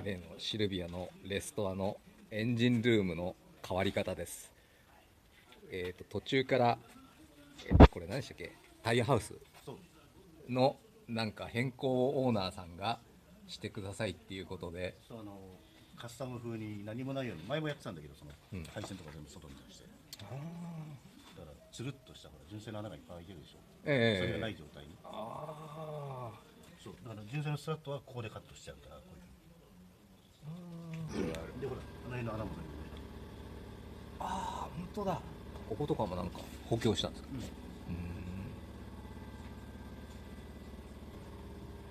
例のシルビアのレストアのエンジンルームの変わり方です。途中から、これ何でしたっけ、タイヤハウスそうのなんか変更をオーナーさんがしてくださいっていうことで、そうカスタム風に何もないように前もやってたんだけど、そのうん、配線とか全部外に出して、だからつるっとしたほら純正の穴がいっぱい開いてるでしょ、それがなええい状態に。あそうだから純正のスラットはここでカットしちゃうから、こういうでほらこの辺の穴も全部ね、あー、本当だ。こことかもなんか補強したんですか。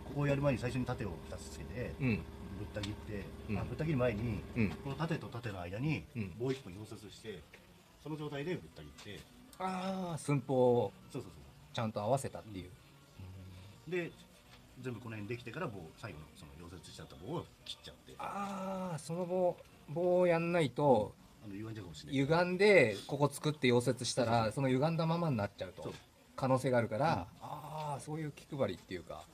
ここをやる前に最初に縦を2つつけてうん、ぶった切って、うんぶった切る前に、うんこの縦と縦の間にうん棒1本溶接して、その状態でぶった切って、ああ、寸法をそうそうちゃんと合わせたっていう。そうで全部この辺できてから最後のその溶接しちゃった棒を切っちゃって、ああ、その棒をやんないと歪んじゃうかもしれない。歪んでここ作って溶接したそうそうそうらその歪んだままになっちゃうとそう可能性があるから、ああ、そういう気配りっていうか、